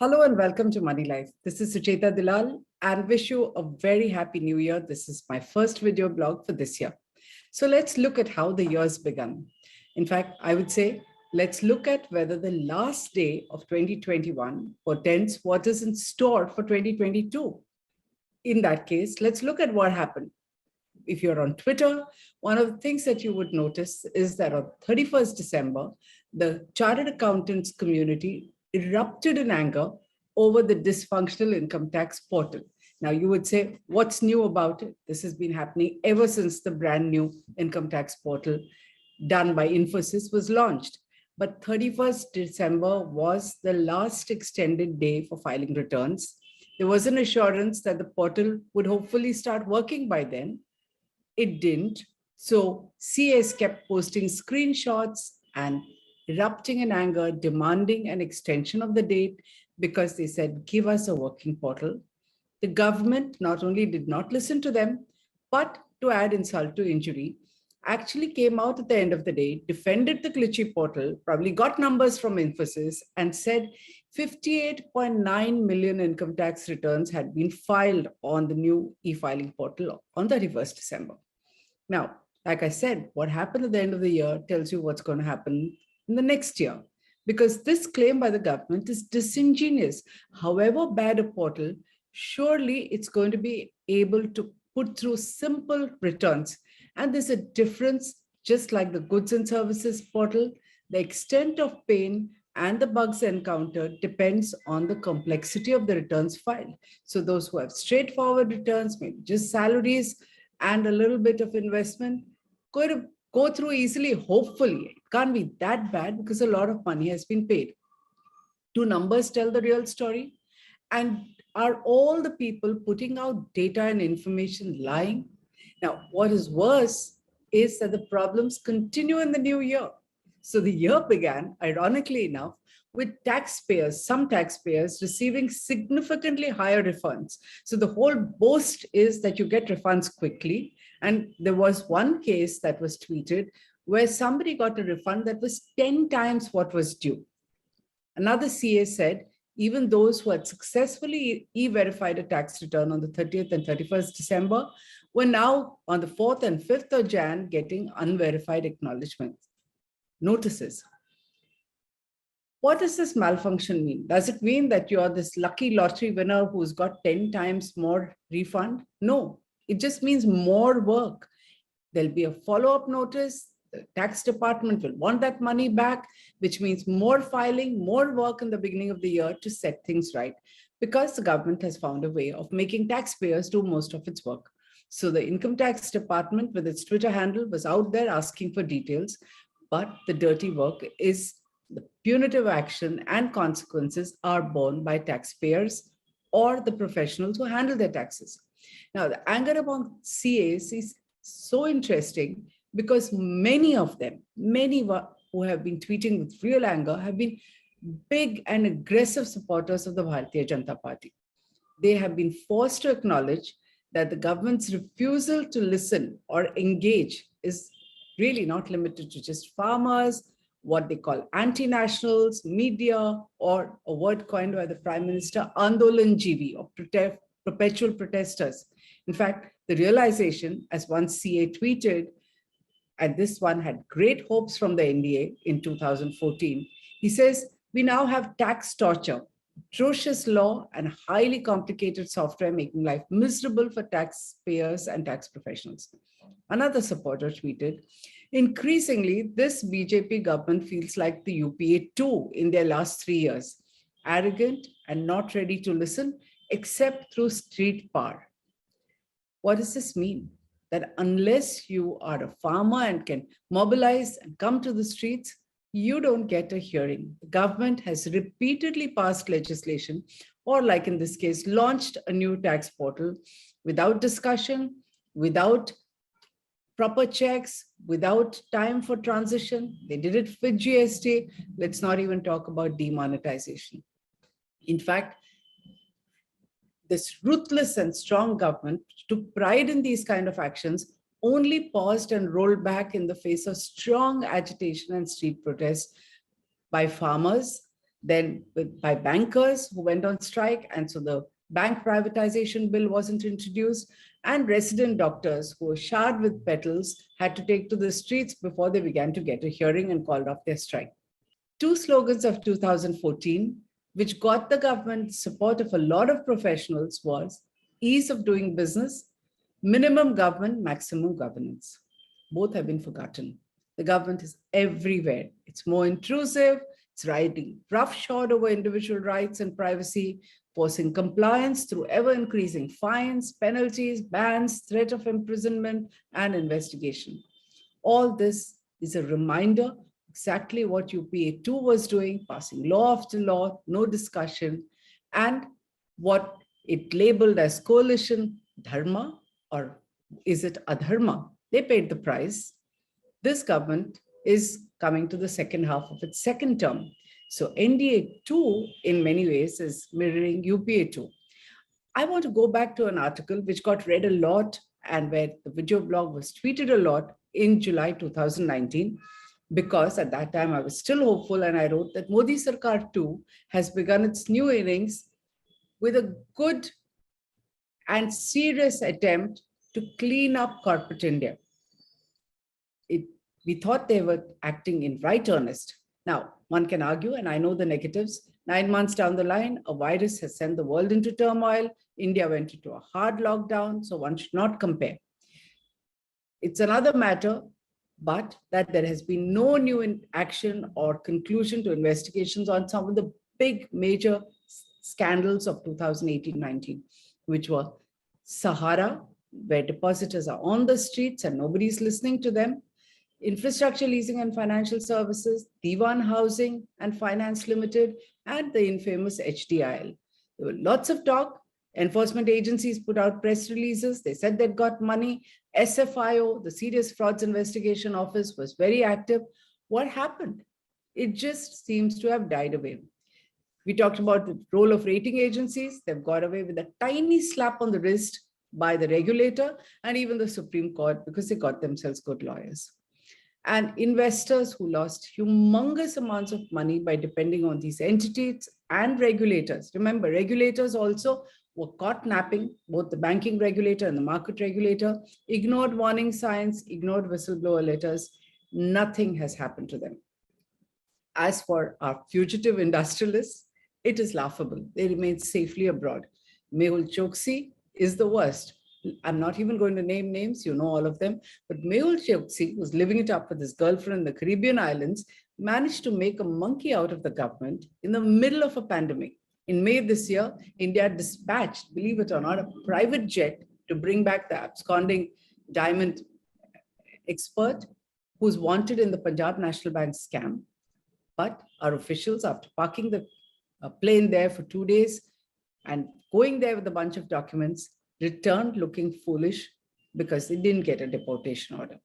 Hello and welcome to Moneylife. This is Sucheta Dalal and wish you a very happy new year. This is my first video blog for this year. So let's look at how the year's begun. In fact, I would say let's look at whether the last day of 2021 portends what is in store for 2022. In that case, let's look at what happened. If you're on Twitter, one of the things that you would notice is that on 31st December, the chartered accountants community erupted in anger over the dysfunctional income tax portal. Now you would say, what's new about it? This has been happening ever since the brand new income tax portal done by Infosys was launched. But 31st December was the last extended day for filing returns. There was an assurance that the portal would hopefully start working by then. It didn't. So CAs kept posting screenshots and erupting in anger, demanding an extension of the date because they said, give us a working portal. The government not only did not listen to them, but to add insult to injury, actually came out at the end of the day, defended the glitchy portal, probably got numbers from Infosys and said 58.9 million income tax returns had been filed on the new e-filing portal on 31st December. Now, like I said, what happened at the end of the year tells you what's going to happen in the next year, because this claim by the government is disingenuous. However bad a portal, surely it's going to be able to put through simple returns. And there's a difference, just like the goods and services portal, the extent of pain and the bugs encountered depends on the complexity of the returns filed. So those who have straightforward returns, maybe just salaries and a little bit of investment, going to go through easily, hopefully. It can't be that bad because a lot of money has been paid. Do numbers tell the real story? And are all the people putting out data and information lying? Now, what is worse is that the problems continue in the new year. So the year began, ironically enough, with taxpayers, some taxpayers receiving significantly higher refunds. So the whole boast is that you get refunds quickly. And there was one case that was tweeted where somebody got a refund that was 10 times what was due. Another CA said, even those who had successfully e-verified a tax return on the 30th and 31st December were now on the 4th and 5th of Jan getting unverified acknowledgements, notices. What does this malfunction mean? Does it mean that you're this lucky lottery winner who's got 10 times more refund? No, it just means more work. There'll be a follow-up notice. The tax department will want that money back, which means more filing, more work in the beginning of the year to set things right, because the government has found a way of making taxpayers do most of its work. So the income tax department with its Twitter handle was out there asking for details, but the dirty work is the punitive action and consequences are borne by taxpayers or the professionals who handle their taxes. Now, the anger among CAs is so interesting because many of them, many who have been tweeting with real anger have been big and aggressive supporters of the Bharatiya Janata Party. They have been forced to acknowledge that the government's refusal to listen or engage is really not limited to just farmers, what they call anti-nationals, media, or a word coined by the Prime Minister, Andolanjivi, or perpetual protesters. In fact, the realization, as one CA tweeted, and this one had great hopes from the NDA in 2014, he says, we now have tax torture, atrocious law, and highly complicated software making life miserable for taxpayers and tax professionals. Another supporter tweeted, increasingly, this BJP government feels like the UPA too in their last 3 years, arrogant and not ready to listen except through street power. What does this mean? That unless you are a farmer and can mobilize and come to the streets, you don't get a hearing. The government has repeatedly passed legislation, or like in this case, launched a new tax portal without discussion, without proper checks, without time for transition. They did it with GST. Let's not even talk about demonetization. In fact, this ruthless and strong government took pride in these kind of actions, only paused and rolled back in the face of strong agitation and street protests by farmers, then by bankers who went on strike, and so the bank privatization bill wasn't introduced, and resident doctors who were showered with petals had to take to the streets before they began to get a hearing and called off their strike. Two slogans of 2014, which got the government support of a lot of professionals, was ease of doing business, minimum government, maximum governance. Both have been forgotten. The government is everywhere. It's more intrusive. It's riding roughshod over individual rights and privacy, forcing compliance through ever-increasing fines, penalties, bans, threat of imprisonment, and investigation. All this is a reminder exactly what UPA 2 was doing, passing law after law, no discussion, and what it labeled as coalition dharma, or is it adharma? They paid the price. This government is coming to the second half of its second term. So NDA 2, in many ways, is mirroring UPA 2. I want to go back to an article which got read a lot and where the video blog was tweeted a lot in July 2019, because at that time I was still hopeful, and I wrote that Modi Sarkar 2 has begun its new innings with a good and serious attempt to clean up corporate India. We thought they were acting in right earnest. Now, one can argue, and I know the negatives. 9 months down the line, a virus has sent the world into turmoil. India went into a hard lockdown, so one should not compare. It's another matter, but that there has been no new action or conclusion to investigations on some of the big major scandals of 2018-19, which were Sahara, where depositors are on the streets and nobody's listening to them, infrastructure leasing and financial services, Diwan Housing and Finance Limited, and the infamous HDIL. There were lots of talk. Enforcement agencies put out press releases. They said they'd got money. SFIO, the Serious Frauds Investigation Office, was very active. What happened? It just seems to have died away. We talked about the role of rating agencies. They've got away with a tiny slap on the wrist by the regulator and even the Supreme Court, because they got themselves good lawyers. And investors who lost humongous amounts of money by depending on these entities and regulators. Remember, regulators also were caught napping, both the banking regulator and the market regulator, ignored warning signs, ignored whistleblower letters. Nothing has happened to them. As for our fugitive industrialists, it is laughable. They remain safely abroad. Mehul Choksi is the worst. I'm not even going to name names, you know all of them, but Mehul Choksi was living it up with his girlfriend in the Caribbean islands, managed to make a monkey out of the government in the middle of a pandemic. In May this year, India dispatched, believe it or not, a private jet to bring back the absconding diamond expert who's wanted in the Punjab National Bank scam. But our officials, after parking the plane there for 2 days and going there with a bunch of documents, returned looking foolish because they didn't get a deportation order.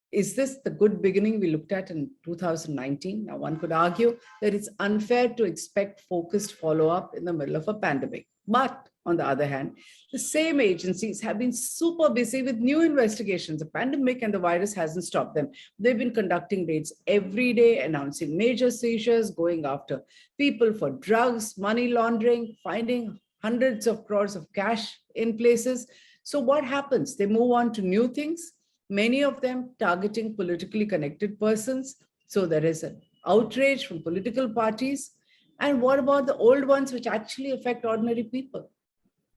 Is this the good beginning we looked at in 2019? Now, one could argue that it's unfair to expect focused follow-up in the middle of a pandemic. But on the other hand, the same agencies have been super busy with new investigations. The pandemic and the virus hasn't stopped them. They've been conducting raids every day, announcing major seizures, going after people for drugs, money laundering, finding hundreds of crores of cash in places. So what happens? They move on to new things, many of them targeting politically connected persons. So there is an outrage from political parties. And what about the old ones which actually affect ordinary people?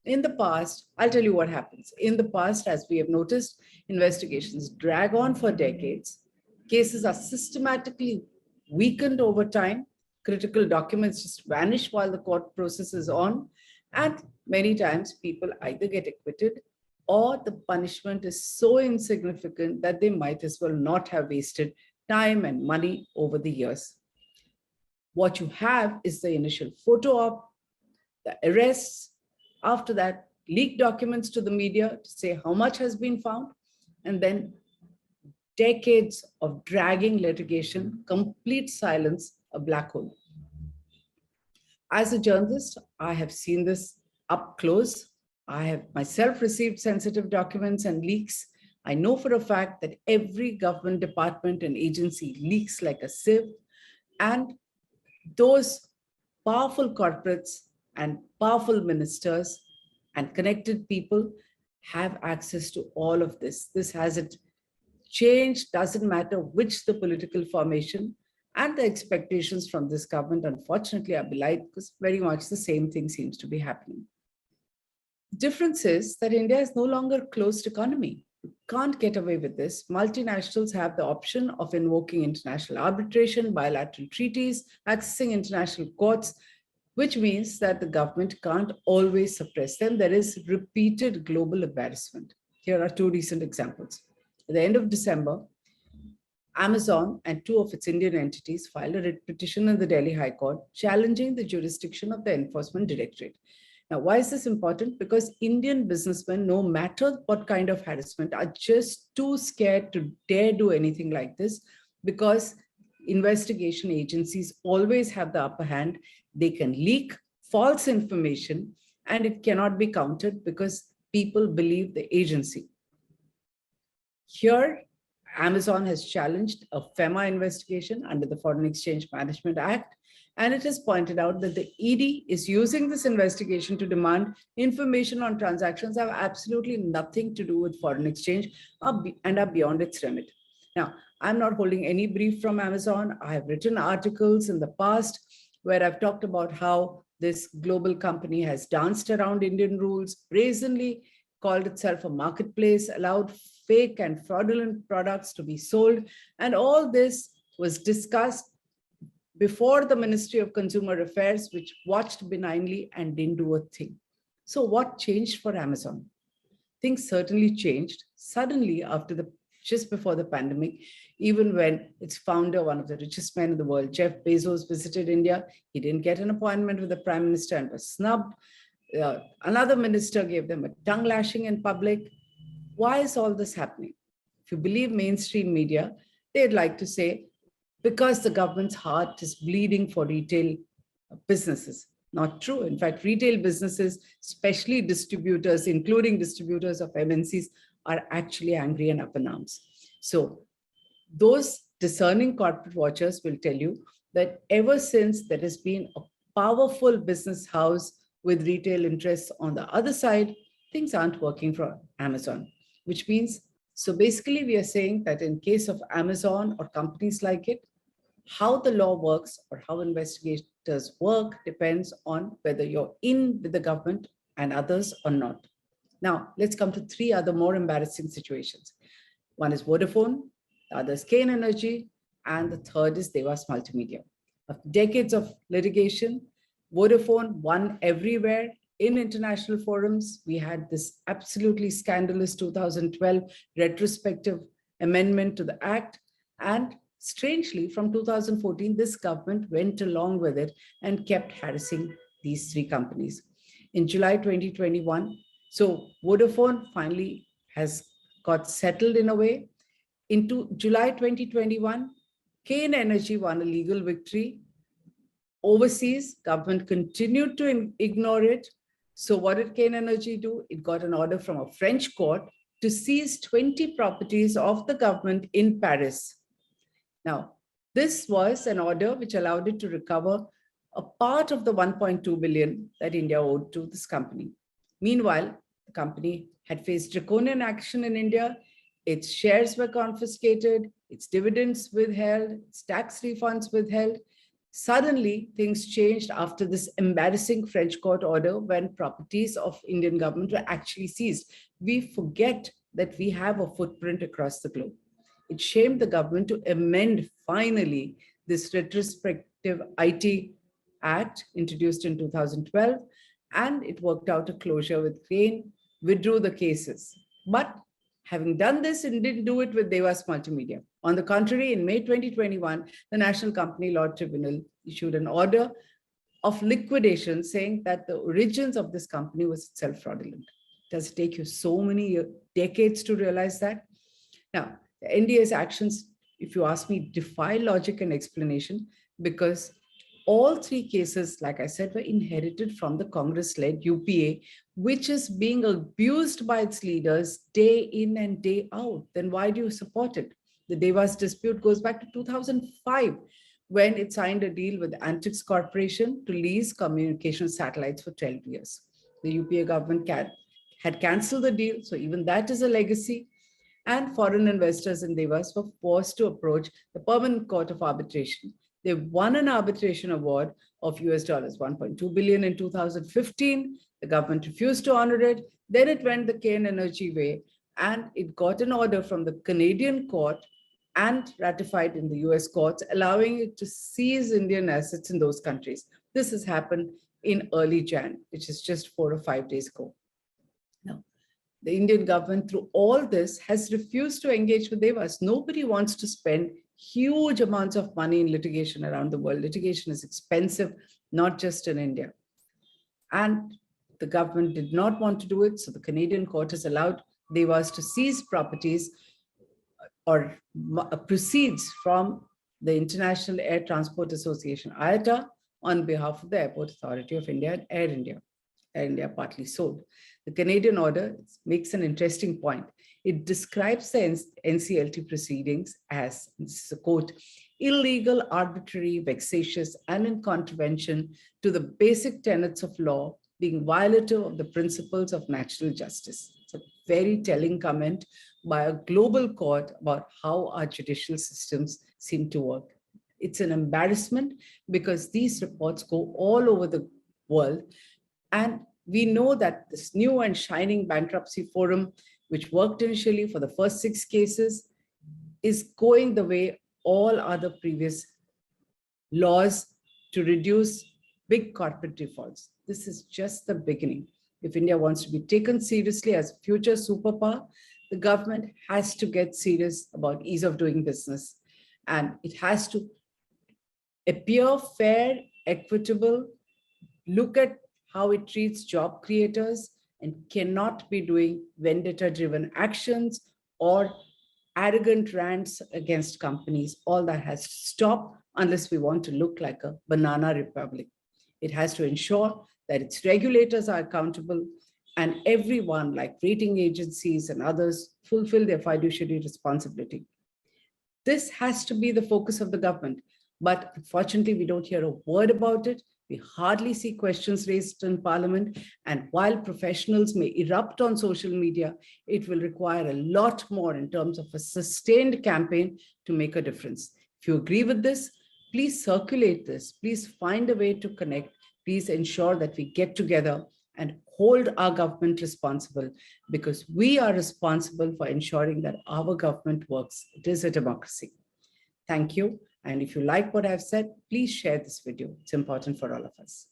In the past, I'll tell you what happens. In the past, as we have noticed, investigations drag on for decades. Cases are systematically weakened over time. Critical documents just vanish while the court process is on. And many times people either get acquitted or the punishment is so insignificant that they might as well not have wasted time and money over the years. What you have is the initial photo op, the arrests, after that, leak documents to the media to say how much has been found, and then decades of dragging litigation, complete silence, a black hole. As a journalist, I have seen this up close. I have myself received sensitive documents and leaks. I know for a fact that every government department and agency leaks like a sieve. And Those powerful corporates and powerful ministers and connected people have access to all of this. This hasn't changed, doesn't matter which the political formation, and the expectations from this government, unfortunately, are belied because very much the same thing seems to be happening. Difference is that India is no longer a closed economy. You can't get away with this. Multinationals have the option of invoking international arbitration, bilateral treaties, accessing international courts, which means that the government can't always suppress them. There is repeated global embarrassment. Here are two recent examples. At the end of December, Amazon and two of its Indian entities filed a writ petition in the Delhi High Court challenging the jurisdiction of the Enforcement Directorate. Now, why is this important? Because Indian businessmen, no matter what kind of harassment, are just too scared to dare do anything like this because investigation agencies always have the upper hand. They can leak false information and it cannot be counted because people believe the agency. Here, Amazon has challenged a FEMA investigation under the Foreign Exchange Management Act, and it has pointed out that the ED is using this investigation to demand information on transactions that have absolutely nothing to do with foreign exchange and are beyond its remit. Now, I'm not holding any brief from Amazon. I have written articles in the past where I've talked about how this global company has danced around Indian rules, brazenly called itself a marketplace, allowed fake and fraudulent products to be sold. And all this was discussed before the Ministry of Consumer Affairs, which watched benignly and didn't do a thing. So what changed for Amazon? Things certainly changed suddenly just before the pandemic, even when its founder, one of the richest men in the world, Jeff Bezos, visited India. He didn't get an appointment with the prime minister and was snubbed. Another minister gave them a tongue lashing in public. Why is all this happening? If you believe mainstream media, they'd like to say, because the government's heart is bleeding for retail businesses. Not true. In fact, retail businesses, especially distributors, including distributors of MNCs, are actually angry and up in arms. So those discerning corporate watchers will tell you that ever since there has been a powerful business house with retail interests on the other side, things aren't working for Amazon, which means, so basically we are saying that in case of Amazon or companies like it, how the law works or how investigators work depends on whether you're in with the government and others or not. Now, let's come to three other more embarrassing situations. One is Vodafone, the other is Kane Energy, and the third is Devas Multimedia. After decades of litigation, Vodafone won everywhere in international forums. We had this absolutely scandalous 2012 retrospective amendment to the act. And strangely, from 2014, this government went along with it and kept harassing these three companies. In July 2021, so Vodafone finally has got settled in a way. Into July 2021, Kane Energy won a legal victory. Overseas, government continued to ignore it. So what did Kane Energy do? It got an order from a French court to seize 20 properties of the government in Paris. Now, this was an order which allowed it to recover a part of the 1.2 billion that India owed to this company. Meanwhile, the company had faced draconian action in India. Its shares were confiscated, its dividends withheld, its tax refunds withheld. Suddenly, things changed after this embarrassing French court order when properties of Indian government were actually seized. We forget that we have a footprint across the globe. It shamed the government to amend finally this retrospective IT Act introduced in 2012, and it worked out a closure with Crane, withdrew the cases. But having done this, it didn't do it with Devas Multimedia. On the contrary, in May 2021, the National Company Law Tribunal issued an order of liquidation saying that the origins of this company was itself fraudulent. Does it take you so many decades to realize that? Now, the NDA's actions, if you ask me, defy logic and explanation because all three cases, like I said, were inherited from the Congress-led UPA, which is being abused by its leaders day in and day out. Then why do you support it? The Devas dispute goes back to 2005, when it signed a deal with Antix Corporation to lease communication satellites for 12 years. The UPA government had cancelled the deal, so even that is a legacy. And foreign investors in Devas were forced to approach the Permanent Court of Arbitration. They won an arbitration award of US dollars 1.2 billion in 2015. The government refused to honor it. Then it went the Kane Energy way, and it got an order from the Canadian court and ratified in the US courts, allowing it to seize Indian assets in those countries. This has happened in early Jan, which is just 4 or 5 days ago. Now, the Indian government, through all this, has refused to engage with Devas. Nobody wants to spend huge amounts of money in litigation around the world. Litigation is expensive, not just in India. And the government did not want to do it, so the Canadian court has allowed Devas to seize properties or proceeds from the International Air Transport Association, IATA, on behalf of the Airport Authority of India and Air India. Air India partly sold. The Canadian order makes an interesting point. It describes the NCLT proceedings as, this is a quote, illegal, arbitrary, vexatious, and in contravention to the basic tenets of law, being violative of the principles of natural justice. It's a very telling comment by a global court about how our judicial systems seem to work. It's an embarrassment because these reports go all over the world. And we know that this new and shining bankruptcy forum, which worked initially for the first 6 cases, is going the way all other previous laws to reduce big corporate defaults. This is just the beginning. If India wants to be taken seriously as a future superpower, the government has to get serious about ease of doing business. And it has to appear fair, equitable, look at how it treats job creators, and cannot be doing vendetta-driven actions or arrogant rants against companies. All that has to stop unless we want to look like a banana republic. It has to ensure that its regulators are accountable and everyone, like rating agencies and others, fulfill their fiduciary responsibility. This has to be the focus of the government. But unfortunately, we don't hear a word about it. We hardly see questions raised in Parliament. And while professionals may erupt on social media, it will require a lot more in terms of a sustained campaign to make a difference. If you agree with this, please circulate this. Please find a way to connect. Please ensure that we get together and hold our government responsible, because we are responsible for ensuring that our government works. It is a democracy. Thank you. And if you like what I've said, please share this video. It's important for all of us.